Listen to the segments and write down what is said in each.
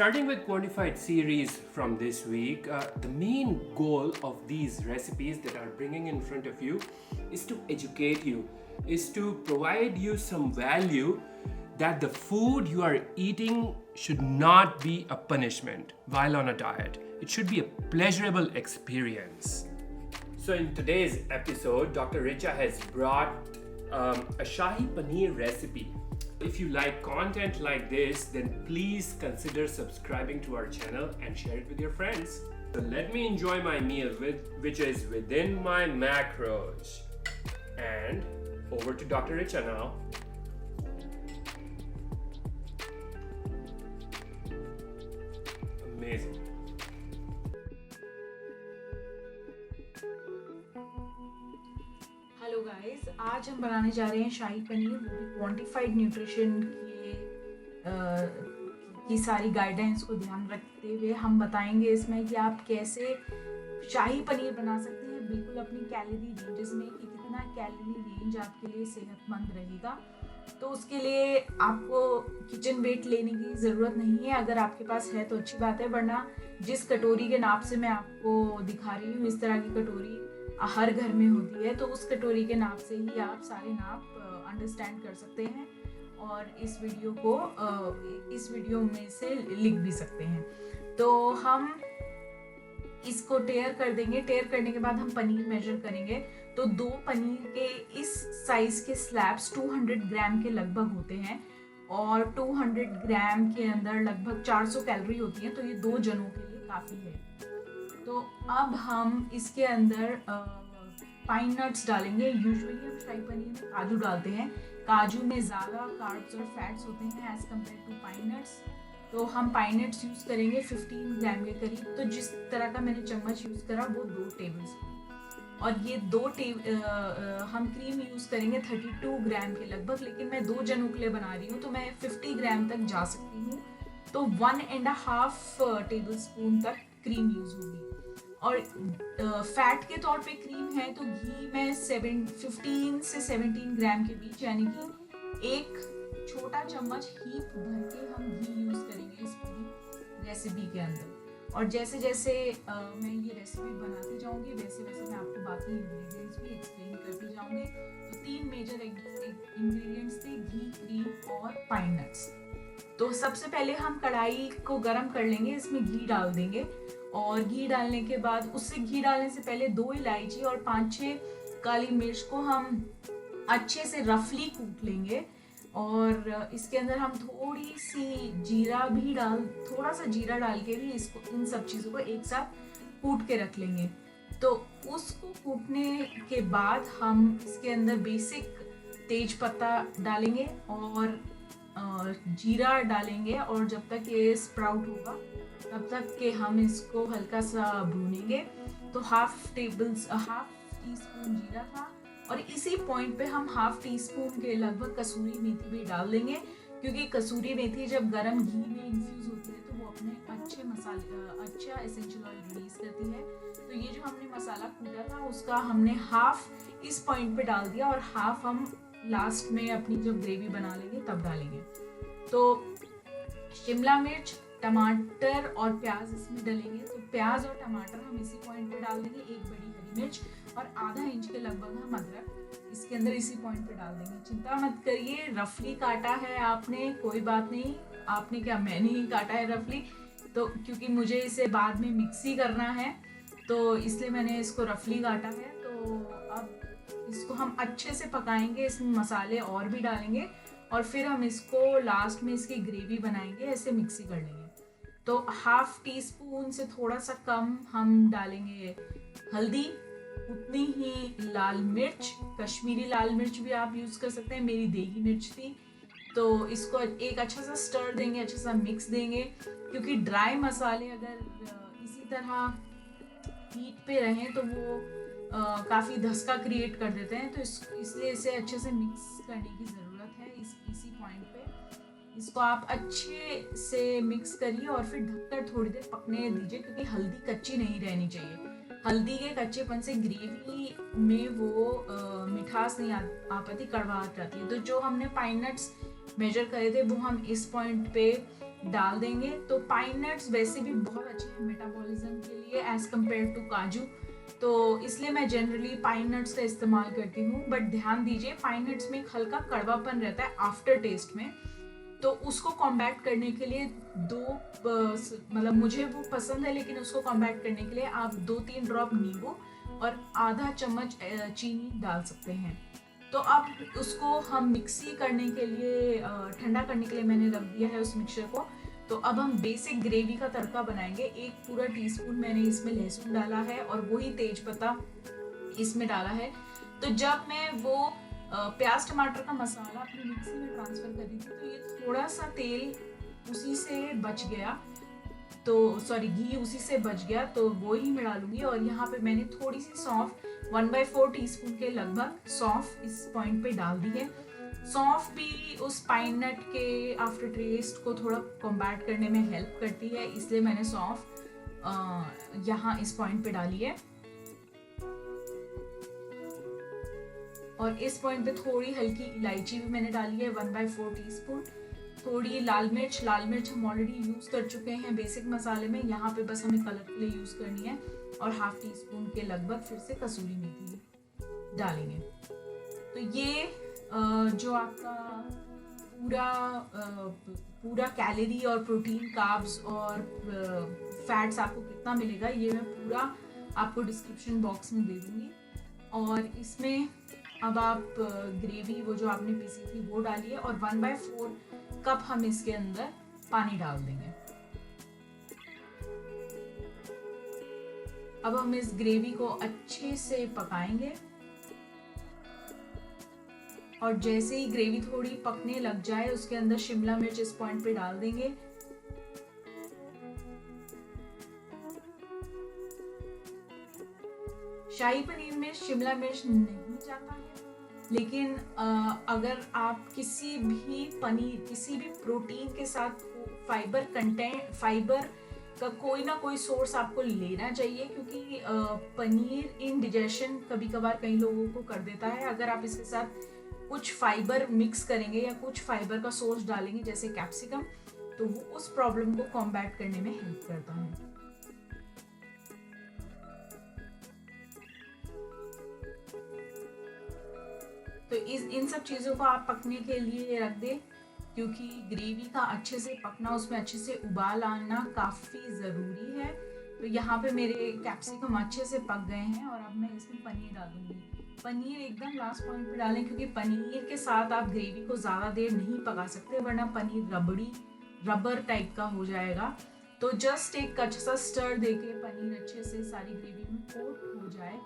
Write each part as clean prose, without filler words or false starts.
Starting with quantified series from this week, the main goal of these recipes that are bringing in front of you is to educate you, is to provide you some value that the food you are eating should not be a punishment while on a diet. It should be a pleasurable experience. So in today's episode, Dr. Richa has brought a Shahi Paneer recipe. If you like content like this, then please consider subscribing to our channel and share it with your friends. So let me enjoy my meal, which is within my macros. And over to Dr. Richa now. Amazing. Hello guys, आज हम बनाने जा रहे हैं शाही पनीर, वो भी quantified nutrition की सारी गाइडेंस को ध्यान रखते हुए हम बताएंगे इसमें कि आप कैसे शाही पनीर बना सकते हैं बिल्कुल अपनी कैलोरी रेंजेस में, कि कितना कैलोरी रेंज आपके लिए सेहतमंद रहेगा। तो उसके लिए आपको किचन वेट लेने की ज़रूरत नहीं है। अगर आपके पास है तो अच्छी बात है, वरना जिस कटोरी के नाप से मैं आपको दिखा रही हूँ, इस तरह की कटोरी हर घर में होती है, तो उस कटोरी के नाप से ही आप सारे नाप अंडरस्टैंड कर सकते हैं और इस वीडियो में से लिख भी सकते हैं। तो हम इसको टेयर कर देंगे। टेयर करने के बाद हम पनीर मेजर करेंगे। तो 2 पनीर के इस साइज के स्लैब्स 200 ग्राम के लगभग होते हैं और 200 ग्राम के अंदर लगभग 400 कैलोरी होती है, तो ये 2 जनों के लिए काफ़ी है। तो अब हम इसके अंदर पाइन नट्स डालेंगे। यूजुअली हम शाही पनीर में काजू डालते हैं। काजू में ज़्यादा कार्ब्स और फैट्स होते हैं as compare to pine nuts. तो हम पाइन नट्स यूज़ करेंगे 15 ग्राम के करीब। तो जिस तरह का मैंने चम्मच यूज़ करा वो 2 टेबल स्पून। और ये हम क्रीम यूज़ करेंगे 32 ग्राम के लगभग, लेकिन मैं 2 जनों के लिए बना रही हूँ तो मैं 50 ग्राम तक जा सकती हूँ। तो 1.5 टेबल स्पून तक क्रीम यूज़ होगी। और फैट के तौर पे क्रीम है तो घी में 15 से 17 ग्राम के बीच, यानी कि एक छोटा चम्मच हीप भर के हम घी यूज़ करेंगे इस पूरी रेसिपी के अंदर। और जैसे जैसे मैं ये रेसिपी बनाती जाऊंगी वैसे वैसे मैं आपको बाकी इंग्रेडिएंट्स भी एक्सप्लेन करती जाऊंगी। तो 3 मेजर इंग्रेडिएंट्स थे, घी, क्रीम और पाइन नट्स। तो सबसे पहले हम कढ़ाई को गरम कर लेंगे, इसमें घी डाल देंगे और घी डालने के बाद घी डालने से पहले 2 इलायची और 5-6 काली मिर्च को हम अच्छे से रफली कूट लेंगे। और इसके अंदर हम थोड़ा सा जीरा डाल के भी इन सब चीज़ों को एक साथ कूट के रख लेंगे। तो उसको कूटने के बाद हम इसके अंदर बेसिक तेज पत्ता डालेंगे और जीरा डालेंगे, और जब तक ये स्प्राउट होगा तब तक के हम इसको हल्का सा भूनेंगे। तो हाफ टी स्पून जीरा था और इसी पॉइंट पे हम हाफ टी स्पून के लगभग कसूरी मेथी भी डाल देंगे, क्योंकि कसूरी मेथी जब गरम घी में इन्फ्यूज होती है तो वो अपने अच्छा एसेंशियल ऑयल रिलीज करती है। तो ये जो हमने मसाला कूटा था उसका हमने हाफ इस पॉइंट पे डाल दिया और हाफ हम लास्ट में अपनी जब ग्रेवी बना लेंगे तब डालेंगे। तो शिमला मिर्च, टमाटर और प्याज इसमें डलेंगे। तो प्याज और टमाटर हम इसी पॉइंट पे डाल देंगे। 1 बड़ी हरी मिर्च और आधा इंच के लगभग हम अदरक इसके अंदर इसी पॉइंट पे डाल देंगे। चिंता मत करिए, रफली काटा है आपने, कोई बात नहीं। आपने क्या, मैंने ही काटा है रफली, तो क्योंकि मुझे इसे बाद में मिक्सी करना है तो इसलिए मैंने इसको रफली काटा है। तो अब इसको हम अच्छे से पकाएंगे, इसमें मसाले और भी डालेंगे और फिर हम इसको लास्ट में इसकी ग्रेवी बनाएंगे, ऐसे मिक्सी कर लेंगे। तो हाफ टी स्पून से थोड़ा सा कम हम डालेंगे हल्दी, उतनी ही लाल मिर्च, कश्मीरी लाल मिर्च भी आप यूज़ कर सकते हैं, मेरी देगी मिर्च थी। तो इसको एक अच्छा सा स्टर देंगे, अच्छा सा मिक्स देंगे, क्योंकि ड्राई मसाले अगर इसी तरह हीट पे रहें तो वो काफ़ी धसका क्रिएट कर देते हैं। तो इसलिए इसे अच्छे से मिक्स करने की ज़रूरत है। इसी पॉइंट पे इसको आप अच्छे से मिक्स करिए और फिर ढककर थोड़ी देर पकने दीजिए, क्योंकि हल्दी कच्ची नहीं रहनी चाहिए। हल्दी के कच्चेपन से ग्रेवी में वो मिठास नहीं आ पाती, कड़वाहट आती है। तो जो हमने पाइन नट्स मेजर करे थे वो हम इस पॉइंट पे डाल देंगे। तो पाइन नट्स वैसे भी बहुत अच्छे हैं मेटाबॉलिज्म के लिए एज कम्पेयर टू काजू, तो इसलिए मैं जनरली पाइन नट्स का इस्तेमाल करती हूँ। बट ध्यान दीजिए पाइन नट्स में एक हल्का कड़वापन रहता है आफ्टर टेस्ट में, तो उसको कॉम्बैट करने के लिए मतलब मुझे वो पसंद है, लेकिन उसको कॉम्बैट करने के लिए आप 2-3 ड्रॉप नींबू और आधा चम्मच चीनी डाल सकते हैं। तो अब उसको हम मिक्सी करने के लिए ठंडा करने के लिए मैंने रख दिया है उस मिक्सचर को। तो अब हम बेसिक ग्रेवी का तड़का बनाएंगे। 1 पूरा टीस्पून मैंने इसमें लहसुन डाला है और वही तेजपत्ता इसमें डाला है। तो जब मैं वो प्याज टमाटर का मसाला अपनी मिक्सी में ट्रांसफ़र कर रही थी, तो ये थोड़ा सा तेल उसी से बच गया, तो सॉरी घी उसी से बच गया, तो वो ही मैं डालूंगी। और यहाँ पे मैंने थोड़ी सी सौंफ 1/4 टीस्पून के लगभग सौंफ इस पॉइंट पे डाल दी है। सौंफ भी उस पाइन नट के आफ्टर टेस्ट को थोड़ा कॉम्बैट करने में हेल्प करती है, इसलिए मैंने सौंफ यहाँ इस पॉइंट पे डाली है। और इस पॉइंट पे थोड़ी हल्की इलायची भी मैंने डाली है 1/4 टीस्पून। थोड़ी लाल मिर्च हम ऑलरेडी यूज़ कर चुके हैं बेसिक मसाले में, यहाँ पे बस हमें कलर के लिए यूज़ करनी है। और हाफ टीस्पून के लगभग फिर से कसूरी मेथी डालेंगे। तो ये जो आपका पूरा कैलोरी और प्रोटीन, कार्ब्स और फैट्स आपको कितना मिलेगा, ये मैं पूरा आपको डिस्क्रिप्शन बॉक्स में दे दूँगी। और इसमें अब आप ग्रेवी वो जो आपने पीसी थी वो डालिए और 1/4 कप हम इसके अंदर पानी डाल देंगे। अब हम इस ग्रेवी को अच्छे से पकाएंगे और जैसे ही ग्रेवी थोड़ी पकने लग जाए उसके अंदर शिमला मिर्च इस पॉइंट पे डाल देंगे। शाही पनीर में शिमला मिर्च नहीं जाता है, लेकिन अगर आप किसी भी प्रोटीन के साथ फाइबर का कोई ना कोई सोर्स आपको लेना चाहिए, क्योंकि पनीर इंडिजेशन कभी कभार कई लोगों को कर देता है। अगर आप इसके साथ कुछ फाइबर मिक्स करेंगे या कुछ फाइबर का सोर्स डालेंगे जैसे कैप्सिकम, तो वो उस प्रॉब्लम को कॉम्बैट करने में हेल्प करता है। तो इन सब चीज़ों को आप पकने के लिए रख दें, क्योंकि ग्रेवी का अच्छे से पकना, उसमें अच्छे से उबाल आना काफ़ी ज़रूरी है। तो यहाँ पे मेरे कैप्सिकम अच्छे से पक गए हैं और अब मैं इसमें पनीर डालूंगी। पनीर एकदम लास्ट पॉइंट पे डालें, क्योंकि पनीर के साथ आप ग्रेवी को ज़्यादा देर नहीं पका सकते, वरना पनीर रबर टाइप का हो जाएगा। तो जस्ट एक अच्छा सा स्टर देके पनीर अच्छे से सारी ग्रेवी में कोट हो जाए,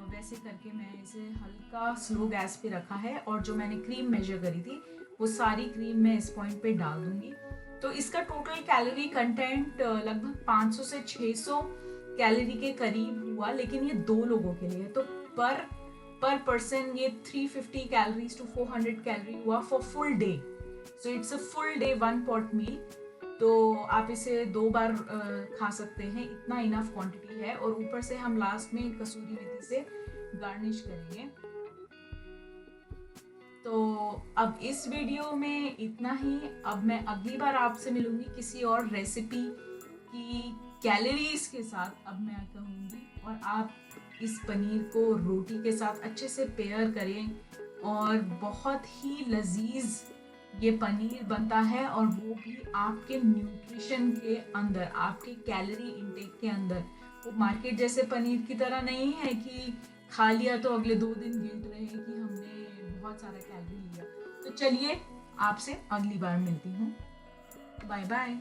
वैसे करके मैं इसे हल्का स्लो गैस पे रखा है। और जो मैंने क्रीम मेजर करी थी वो सारी क्रीम मैं इस पॉइंट पे डाल दूंगी। तो इसका टोटल कैलोरी कंटेंट लगभग 500 से 600 कैलोरी के करीब हुआ, लेकिन ये 2 लोगों के लिए। तो पर पर्सन ये 350 कैलोरीज टू 400 कैलोरी हुआ for full day. So it's a full day 1 pot meal. तो आप इसे 2 बार खा सकते हैं, इतना इनफ क्वांटिटी है। और ऊपर से हम लास्ट में कसूरी मेथी से गार्निश करेंगे। तो अब इस वीडियो में इतना ही। अब मैं अगली बार आपसे मिलूंगी किसी और रेसिपी की कैलोरीज के साथ। अब मैं कहूँगी, और आप इस पनीर को रोटी के साथ अच्छे से पेयर करें और बहुत ही लजीज ये पनीर बनता है, और वो भी आपके न्यूट्रिशन के अंदर, आपके कैलोरी इनटेक के अंदर। वो मार्केट जैसे पनीर की तरह नहीं है कि खा लिया तो अगले 2 दिन गिल्ट रहे कि हमने बहुत सारा कैलोरी लिया। तो चलिए आपसे अगली बार मिलती हूँ। Bye bye.